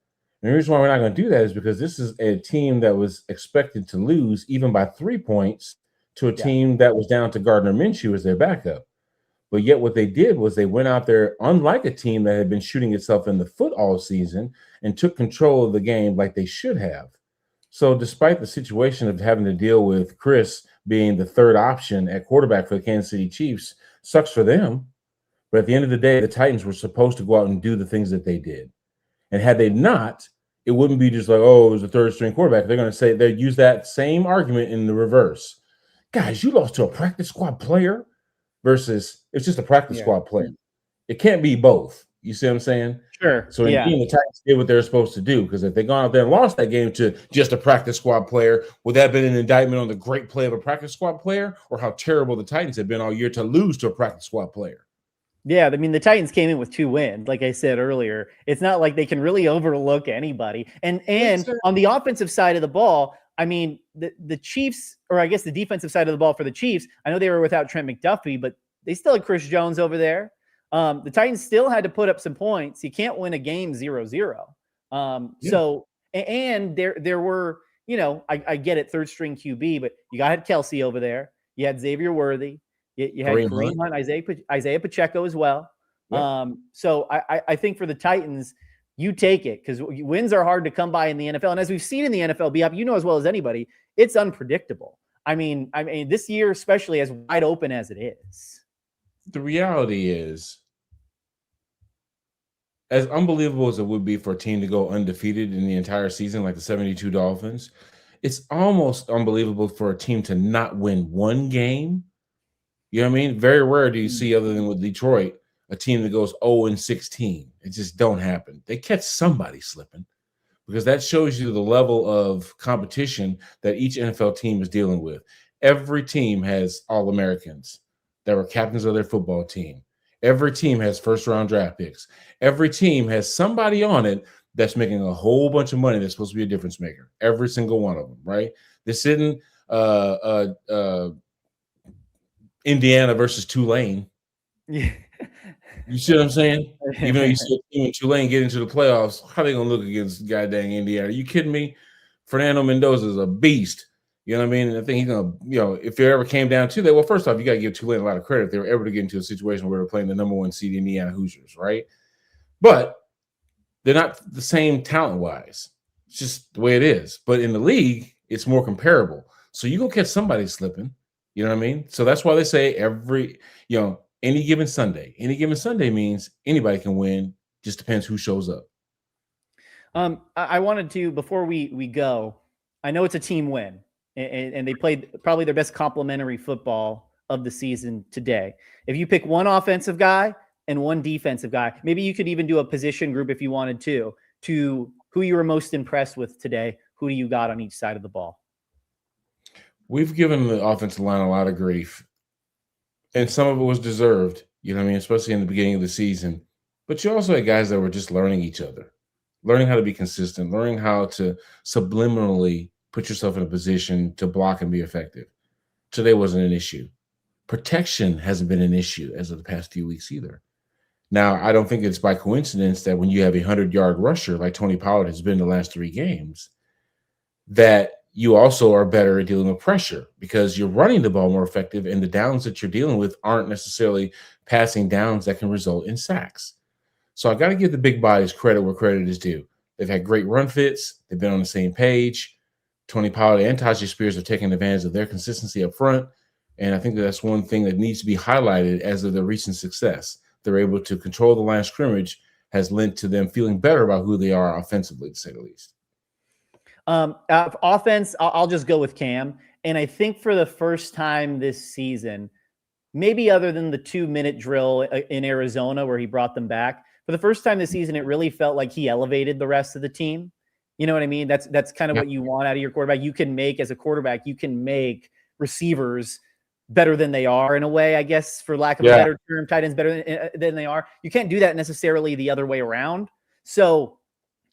And the reason why we're not going to do that is because this is a team that was expected to lose even by 3 points to a team that was down to Gardner Minshew as their backup. But yet what they did was they went out there, unlike a team that had been shooting itself in the foot all season, and took control of the game like they should have. So despite the situation of having to deal with Chris being the third option at quarterback for the Kansas City Chiefs, sucks for them. But at the end of the day, the Titans were supposed to go out and do the things that they did. And had they not, it wouldn't be just like, oh, it was a third string quarterback. They're going to say, they'd use that same argument in the reverse. Guys, you lost to a practice squad player versus it's just a practice squad player. It can't be both. You see what I'm saying? Sure. So in the game, the Titans did what they're supposed to do, because if they'd gone out there and lost that game to just a practice squad player, would that have been an indictment on the great play of a practice squad player, or how terrible the Titans have been all year to lose to a practice squad player? Yeah, I mean, the Titans came in with 2 wins. Like I said earlier, it's not like they can really overlook anybody. And on the offensive side of the ball, I mean, the Chiefs, or I guess the defensive side of the ball for the Chiefs, I know they were without Trent McDuffie, but they still had Chris Jones over there. The Titans still had to put up some points. You can't win a game 0-0. So, and there were, you know, I get it, third string QB, but you had Kelsey over there. You had Xavier Worthy. You had Kareem Hunt, Isaiah Pacheco as well. Yep. So I think for the Titans, you take it, because wins are hard to come by in the NFL. And as we've seen in the NFL, you know as well as anybody, it's unpredictable. I mean, this year, especially as wide open as it is. The reality is, as unbelievable as it would be for a team to go undefeated in the entire season, like the 72 Dolphins, it's almost unbelievable for a team to not win one game. You know what I mean? Very rare do you see, other than with Detroit, a team that goes 0-16. It just don't happen. They catch somebody slipping, because that shows you the level of competition that each NFL team is dealing with. Every team has All-Americans that were captains of their football team. Every team has first-round draft picks. Every team has somebody on it that's making a whole bunch of money that's supposed to be a difference maker. Every single one of them, right? This isn't Indiana versus Tulane. Yeah. You see what I'm saying? Even though you see a team in Tulane get into the playoffs, how are they going to look against goddamn Indiana? Are you kidding me? Fernando Mendoza is a beast. You know what I mean? And I think he's going to, you know, if it ever came down to that, well, first off, you got to give Tulane a lot of credit if they were ever to get into a situation where they're playing the number 1 seed Indiana Hoosiers, right? But they're not the same talent-wise. It's just the way it is. But in the league, it's more comparable. So you're going to catch somebody slipping. You know what I mean? So that's why they say any given Sunday. Any given Sunday means anybody can win. Just depends who shows up. I wanted to, before we go, I know it's a team win, and they played probably their best complementary football of the season today. If you pick one offensive guy and one defensive guy, maybe you could even do a position group if you wanted to who you were most impressed with today. Who do you got on each side of the ball? We've given the offensive line a lot of grief, and some of it was deserved, you know what I mean, especially in the beginning of the season. But you also had guys that were just learning each other, learning how to be consistent, learning how to subliminally put yourself in a position to block and be effective. Today wasn't an issue. Protection hasn't been an issue as of the past few weeks either. Now, I don't think it's by coincidence that when you have a 100-yard rusher like Tony Pollard has been the last 3 games, that you also are better at dealing with pressure, because you're running the ball more effective, and the downs that you're dealing with aren't necessarily passing downs that can result in sacks. So I got to give the big bodies credit where credit is due. They've had great run fits. They've been on the same page. Tony Pollard and Tajay Spears are taking advantage of their consistency up front. And I think that's one thing that needs to be highlighted as of their recent success. They're able to control the line of scrimmage, has lent to them feeling better about who they are offensively, to say the least. Offense, I'll just go with Cam. And I think for the first time this season, maybe other than the 2-minute drill in Arizona where he brought them back, for the first time this season, it really felt like he elevated the rest of the team. You know what I mean? That's kind of what you want out of your quarterback. You can make, as a quarterback, you can make receivers better than they are in a way, I guess, for lack of a better term, tight ends better than they are. You can't do that necessarily the other way around. So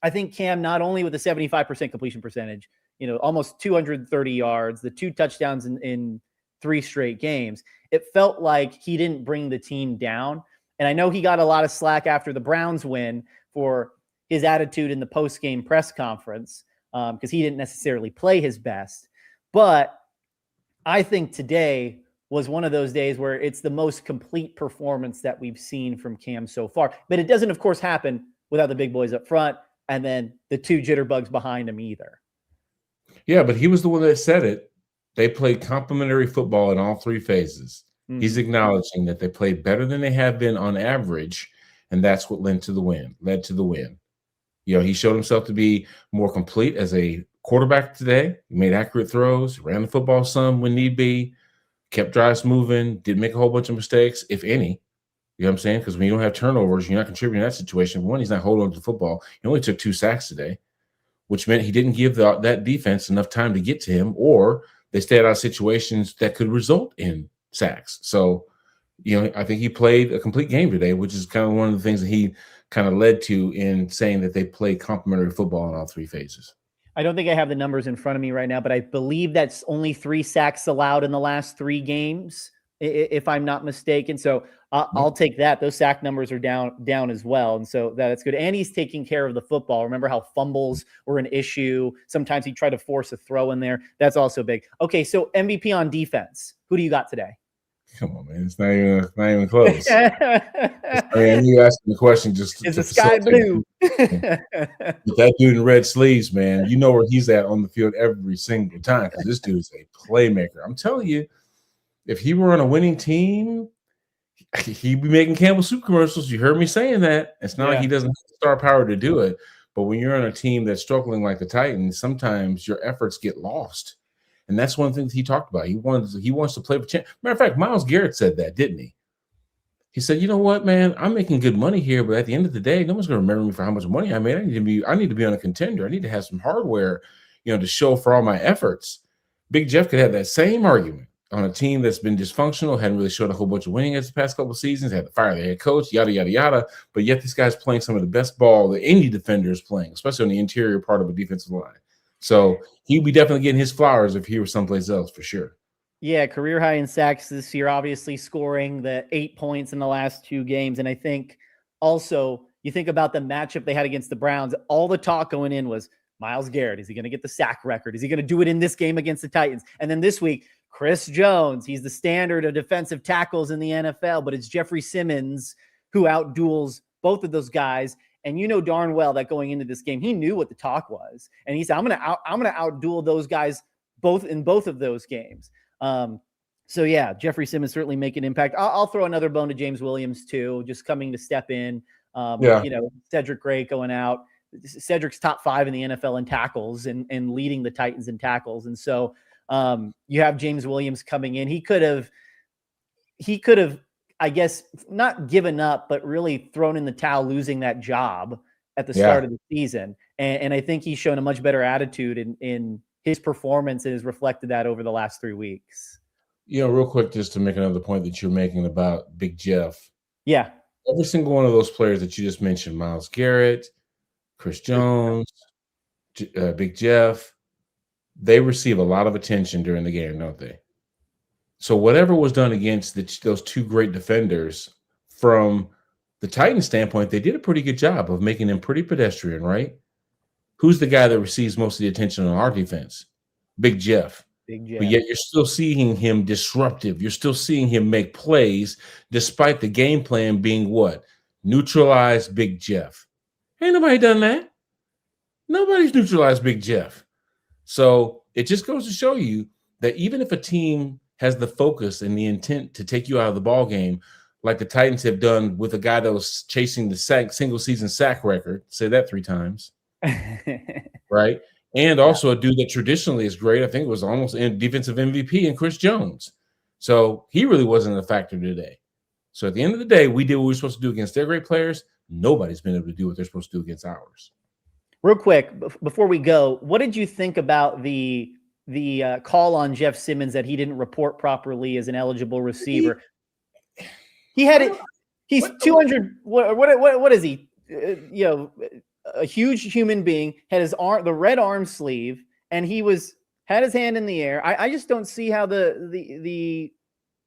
I think Cam, not only with a 75% completion percentage, you know, almost 230 yards, the 2 touchdowns in 3 straight games, it felt like he didn't bring the team down. And I know he got a lot of slack after the Browns win for his attitude in the post-game press conference, because he didn't necessarily play his best. But I think today was one of those days where it's the most complete performance that we've seen from Cam so far. But it doesn't, of course, happen without the big boys up front and then the two jitterbugs behind him either. Yeah, but he was the one that said it. They played complementary football in all three phases. Mm-hmm. He's acknowledging that they played better than they have been on average, and that's what led to the win. You know, he showed himself to be more complete as a quarterback today. He made accurate throws, ran the football some when need be, kept drives moving, didn't make a whole bunch of mistakes, if any. You know what I'm saying? Because when you don't have turnovers, you're not contributing in that situation. One, he's not holding on to the football. He only took 2 sacks today, which meant he didn't give that defense enough time to get to him, or they stayed out of situations that could result in sacks. So, you know, I think he played a complete game today, which is kind of one of the things that he kind of led to in saying that they played complementary football in all 3 phases. I don't think I have the numbers in front of me right now, but I believe that's only 3 sacks allowed in the last 3 games, if I'm not mistaken. So I'll take that. Those sack numbers are down as well. And so that's good. And he's taking care of the football. Remember how fumbles were an issue? Sometimes he tried to force a throw in there. That's also big. Okay, so MVP on defense. Who do you got today? Come on, man. It's not even close. I mean, you asking the question just is the sky blue? With that dude in red sleeves, man, you know where he's at on the field every single time because this dude is a playmaker. I'm telling you, if he were on a winning team, he'd be making Campbell Soup commercials. You heard me saying that. It's not like he doesn't have the star power to do it, but when you're on a team that's struggling like the Titans, sometimes your efforts get lost. And that's one thing that he talked about. He wants to play for champ. Matter of fact, Myles Garrett said that, didn't he? He said, "You know what, man? I'm making good money here, but at the end of the day, no one's going to remember me for how much money I made. I need to be on a contender. I need to have some hardware, you know, to show for all my efforts." Big Jeff could have that same argument on a team that's been dysfunctional, hadn't really showed a whole bunch of winning the past couple of seasons, had to fire the head coach, yada, yada, yada. But yet this guy's playing some of the best ball that any defender is playing, especially on the interior part of a defensive line. So he'd be definitely getting his flowers if he were someplace else for sure. Yeah, career high in sacks this year, obviously scoring the 8 points in the last 2 games. And I think also you think about the matchup they had against the Browns, all the talk going in was Myles Garrett. Is he going to get the sack record? Is he going to do it in this game against the Titans? And then this week, Chris Jones, he's the standard of defensive tackles in the NFL, but it's Jeffery Simmons who outduels both of those guys. And you know darn well that going into this game, he knew what the talk was. And he said, I'm going to outduel those guys both in both of those games. So yeah, Jeffery Simmons certainly make an impact. I'll throw another bone to James Williams too, just coming to step in. You know, Cedric Gray going out. Cedric's top 5 in the NFL in tackles and leading the Titans in tackles. And so you have James Williams coming in. He could have, I guess, not given up, but really thrown in the towel, losing that job at the start of the season. And I think he's shown a much better attitude in his performance and has reflected that over the last 3 weeks. You know, real quick, just to make another point that you're making about Big Jeff. Yeah. Every single one of those players that you just mentioned, Myles Garrett, Chris Jones, Big Jeff, they receive a lot of attention during the game, don't they? So whatever was done against those 2 great defenders, from the Titans standpoint, they did a pretty good job of making them pretty pedestrian, right? Who's the guy that receives most of the attention on our defense? Big Jeff. But yet you're still seeing him disruptive. You're still seeing him make plays despite the game plan being what? Neutralize Big Jeff. Ain't nobody done that. Nobody's neutralized Big Jeff. So it just goes to show you that even if a team has the focus and the intent to take you out of the ball game, like the Titans have done with a guy that was chasing the single season sack record, say that 3 times, right? And also a dude that traditionally is great. I think it was almost in defensive MVP in Chris Jones. So he really wasn't a factor today. So at the end of the day, we did what we were supposed to do against their great players. Nobody's been able to do what they're supposed to do against ours. Real quick, before we go, what did you think about the call on Jeff Simmons that he didn't report properly as an eligible receiver? He had it. He's 200. What is he? You know, a huge human being, had his arm, the red arm sleeve, and he had his hand in the air. I just don't see how the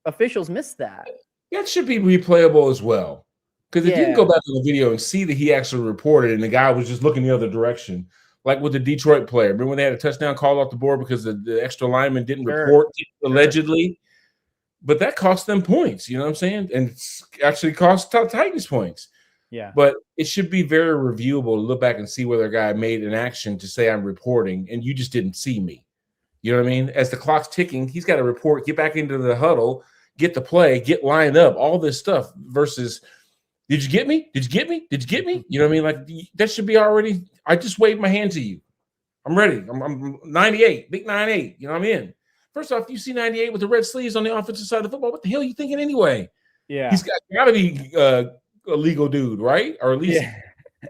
officials missed that. That should be replayable as well. Because if you can go back to the video and see that he actually reported and the guy was just looking the other direction, like with the Detroit player. Remember when they had a touchdown call off the board because the extra lineman didn't report allegedly? but that cost them points. You know what I'm saying? And it's actually cost Titans points. Yeah. But it should be very reviewable to look back and see whether a guy made an action to say I'm reporting and you just didn't see me. You know what I mean? As the clock's ticking, he's got to report, get back into the huddle, get the play, get lined up, all this stuff versus did you get me? Did you get me? Did you get me? You know what I mean? Like that should be already. I just waved my hand to you. I'm ready. I'm 98, big 98. You know what I'm in. First off, you see 98 with the red sleeves on the offensive side of the football. What the hell are you thinking anyway? Yeah. He's got to be a legal dude, right? Or at least,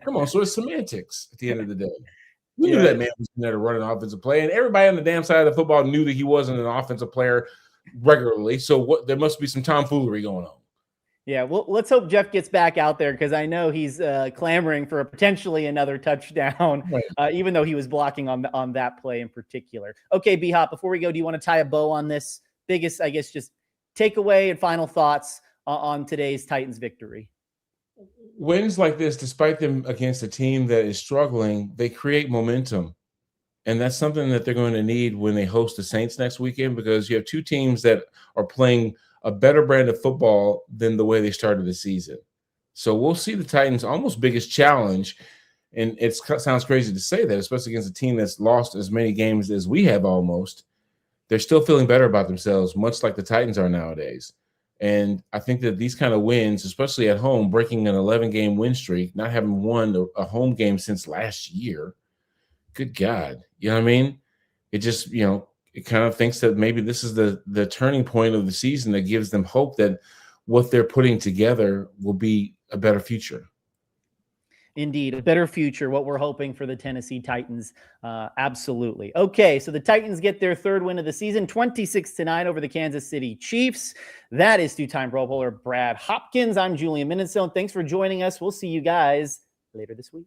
come on. So it's semantics at the end of the day. We knew that man was there to run an offensive play, and everybody on the damn side of the football knew that he wasn't an offensive player regularly. So there must be some tomfoolery going on. Yeah, well, let's hope Jeff gets back out there because I know he's clamoring for potentially another touchdown, right. Even though he was blocking on that play in particular. Okay, B-Hop, before we go, do you want to tie a bow on this? Biggest, I guess, just takeaway and final thoughts on today's Titans victory. Wins like this, despite them against a team that is struggling, they create momentum. And that's something that they're going to need when they host the Saints next weekend because you have two teams that are playing a better brand of football than the way they started the season. So we'll see the Titans' almost biggest challenge. And it sounds crazy to say that, especially against a team that's lost as many games as we have almost. They're still feeling better about themselves, much like the Titans are nowadays. And I think that these kind of wins, especially at home, breaking an 11-game win streak, not having won a home game since last year, good God, you know what I mean? It just, it kind of thinks that maybe this is the turning point of the season that gives them hope that what they're putting together will be a better future. Indeed, a better future, what we're hoping for the Tennessee Titans. Absolutely. Okay, so the Titans get their third win of the season, 26-9 over the Kansas City Chiefs. That is two-time Pro Bowler Brad Hopkins. I'm Julian Minnesone. Thanks for joining us. We'll see you guys later this week.